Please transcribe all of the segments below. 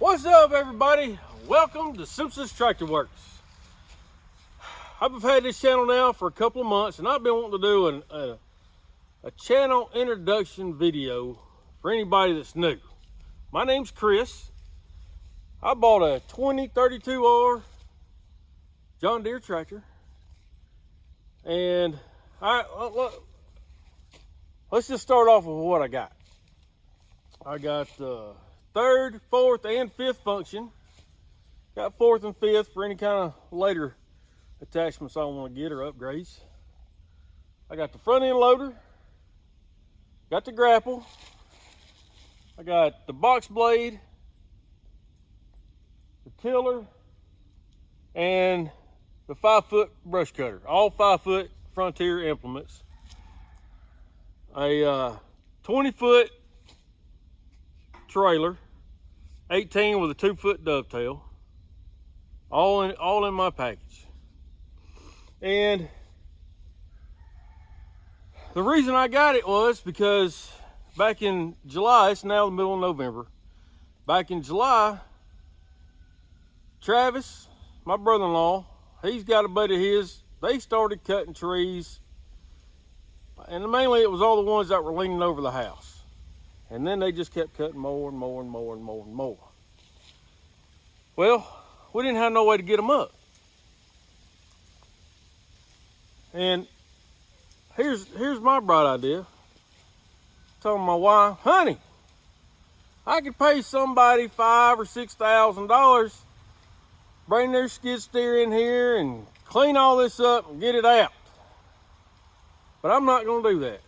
What's up, everybody? Welcome to Simpson's Tractor Works. I've had this channel now for a couple of months, and I've been wanting to do a channel introduction video for anybody that's new. My name's Chris. I bought a 2032R John Deere tractor, and let's just start off with what I got. I got third, fourth, and fifth function. Got fourth and fifth for any kind of later attachments I want to get or upgrades. I got the front end loader, got the grapple, I got the box blade, the tiller, and the 5-foot brush cutter. All 5-foot Frontier implements. A 20-foot trailer, 18 with a 2-foot dovetail, all in my package. And the reason I got it was because back in July, it's now the middle of November, back in July, Travis, my brother-in-law, he's got a buddy of his, they started cutting trees, and mainly it was all the ones that were leaning over the house. And then they just kept cutting more and more and more and more and more. Well, we didn't have no way to get them up. And here's my bright idea. Told my wife, honey, I could pay somebody $5,000 or $6,000, bring their skid steer in here and clean all this up and get it out. But I'm not gonna do that.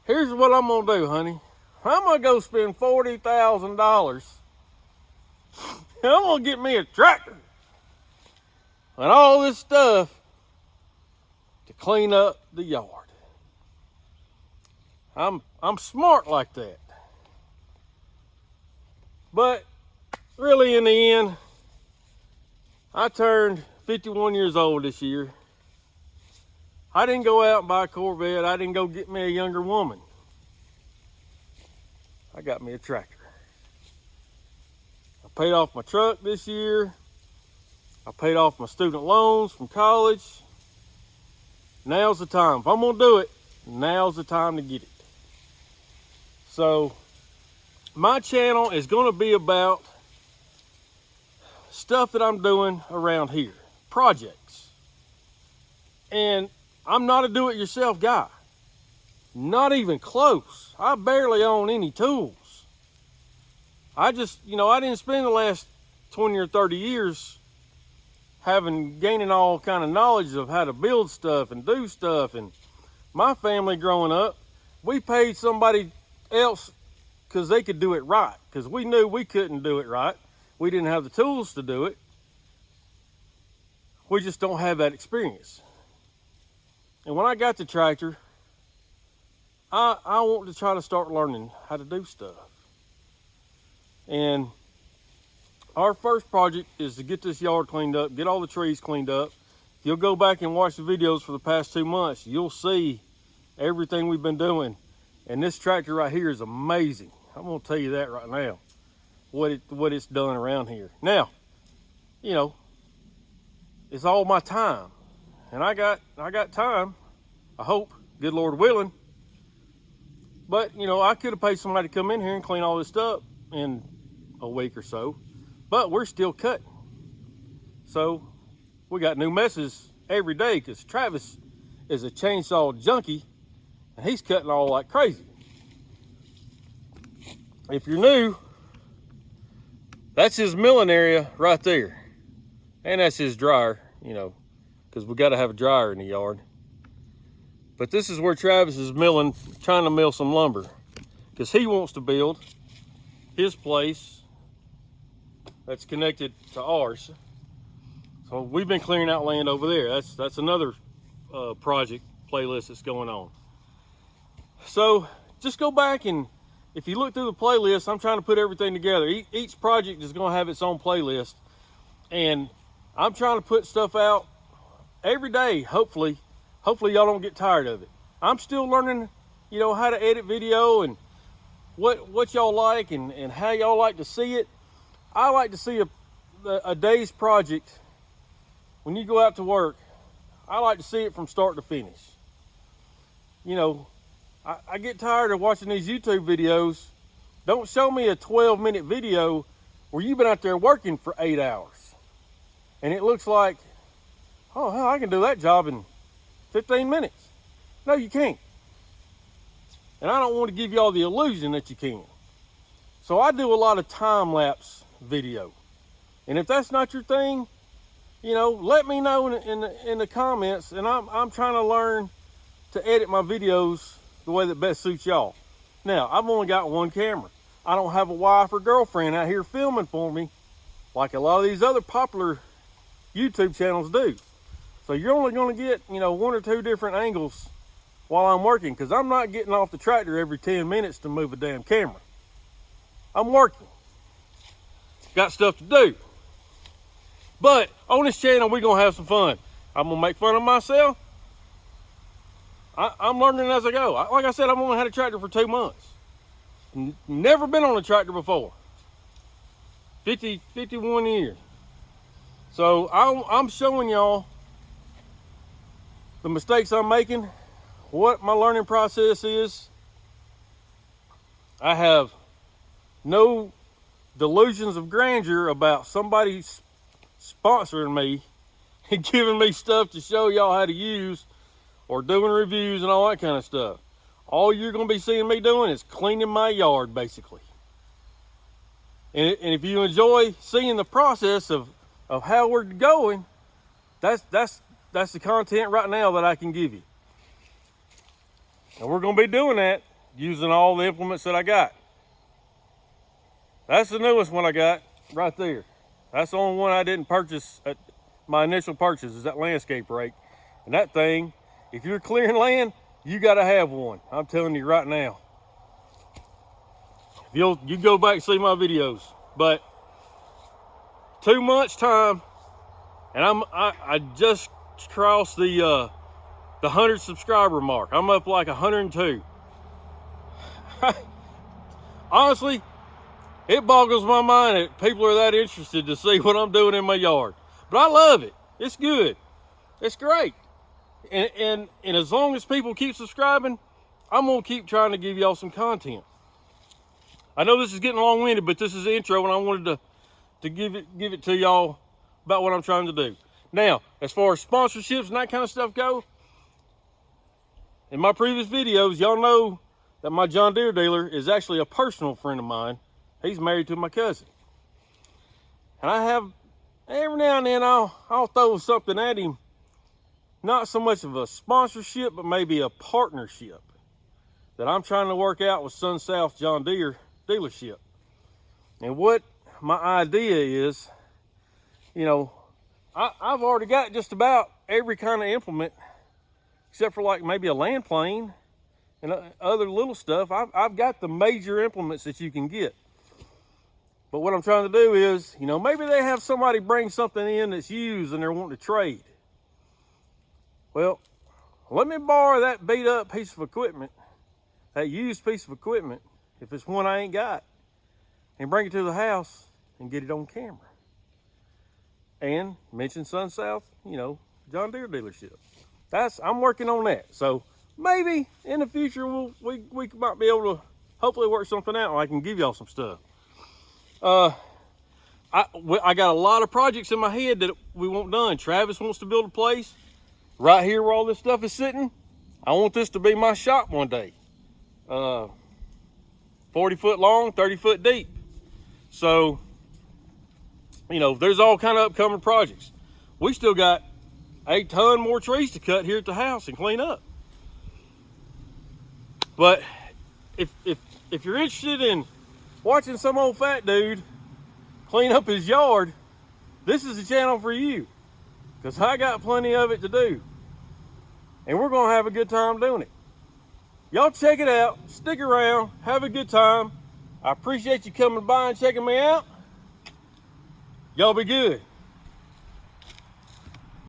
Here's what I'm gonna do, honey. I'm gonna go spend $40,000 and I'm gonna get me a tractor and all this stuff to clean up the yard. I'm smart like that. But really, in the end, I turned 51 years old this year. I didn't go out and buy a Corvette. I didn't go get me a younger woman. I got me a tractor. I paid off my truck this year. I paid off my student loans from college. Now's the time. If I'm gonna do it, now's the time to get it. So my channel is gonna be about stuff that I'm doing around here, projects. And I'm not a do-it-yourself guy. Not even close. I barely own any tools. I just, I didn't spend the last 20 or 30 years gaining all kind of knowledge of how to build stuff and do stuff. And my family growing up, we paid somebody else because they could do it right. Because we knew we couldn't do it right. We didn't have the tools to do it. We just don't have that experience. And when I got the tractor, I want to try to start learning how to do stuff. And our first project is to get this yard cleaned up, get all the trees cleaned up. If you'll go back and watch the videos for the past 2 months, you'll see everything we've been doing. And this tractor right here is amazing. I'm gonna tell you that right now, what it's done around here. Now, it's all my time. And I got time, I hope, good Lord willing. But, I could have paid somebody to come in here and clean all this up in a week or so. But we're still cutting. So we got new messes every day because Travis is a chainsaw junkie and he's cutting all like crazy. If you're new, that's his milling area right there. And that's his dryer, because we got to have a dryer in the yard. But this is where Travis is milling, trying to mill some lumber, because he wants to build his place that's connected to ours. So we've been clearing out land over there. That's another project playlist that's going on. So just go back, and if you look through the playlist, I'm trying to put everything together. Each project is going to have its own playlist, and I'm trying to put stuff out every day. Hopefully y'all don't get tired of it. I'm still learning, how to edit video, and what y'all like and how y'all like to see it. I like to see a day's project. When you go out to work, I like to see it from start to finish. You know, I get tired of watching these YouTube videos. Don't show me a 12-minute video where you've been out there working for 8 hours. And it looks like, oh, hell, I can do that job in 15 minutes. No, you can't. And I don't want to give y'all the illusion that you can. So I do a lot of time-lapse video. And if that's not your thing, you know, let me know in the comments. And I'm trying to learn to edit my videos the way that best suits y'all. Now, I've only got one camera. I don't have a wife or girlfriend out here filming for me like a lot of these other popular YouTube channels do. So you're only going to get, you know, 1 or 2 different angles while I'm working, because I'm not getting off the tractor every 10 minutes to move a damn camera. I'm working. Got stuff to do. But on this channel, we're going to have some fun. I'm going to make fun of myself. I'm learning as I go. Like I said, I've only had a tractor for 2 months. Never been on a tractor before. 51 years. So I'm showing y'all the mistakes I'm making, what my learning process is. I have no delusions of grandeur about somebody sponsoring me and giving me stuff to show y'all how to use, or doing reviews and all that kind of stuff. All you're going to be seeing me doing is cleaning my yard, basically. And if you enjoy seeing the process of how we're going, that's the content right now that I can give you. And we're going to be doing that using all the implements that I got. That's the newest one I got right there. That's the only one I didn't purchase at my initial purchase, is that landscape rake. And that thing, if you're clearing land, you got to have one. I'm telling you right now. You go back and see my videos. But 2 months time, and I just crossed the 100 subscriber mark. I'm up like 102. Honestly, it boggles my mind that people are that interested to see what I'm doing in my yard. But I love it. It's good. It's great. And as long as people keep subscribing, I'm going to keep trying to give y'all some content. I know this is getting long-winded, but this is the intro, and I wanted to give it to y'all about what I'm trying to do. Now, as far as sponsorships and that kind of stuff go, in my previous videos, y'all know that my John Deere dealer is actually a personal friend of mine. He's married to my cousin. And I have, every now and then, I'll throw something at him. Not so much of a sponsorship, but maybe a partnership that I'm trying to work out with Sun South John Deere dealership. And what my idea is, you know, I've already got just about every kind of implement, except for like maybe a land plane and other little stuff. I've got the major implements that you can get. But what I'm trying to do is, you know, maybe they have somebody bring something in that's used and they're wanting to trade. Well, let me borrow that beat up piece of equipment, that used piece of equipment, if it's one I ain't got, and bring it to the house and get it on camera. And mention Sun South, you know, John Deere dealership. I'm working on that. So maybe in the future we might be able to hopefully work something out and I can give y'all some stuff. I got a lot of projects in my head that we want done. Travis wants to build a place right here where all this stuff is sitting. I want this to be my shop one day. 40 foot long, 30 foot deep. So, you know, there's all kind of upcoming projects. We still got a ton more trees to cut here at the house and clean up. But if you're interested in watching some old fat dude clean up his yard, this is the channel for you, because I got plenty of it to do. And we're going to have a good time doing it. Y'all check it out. Stick around. Have a good time. I appreciate you coming by and checking me out. Y'all be good.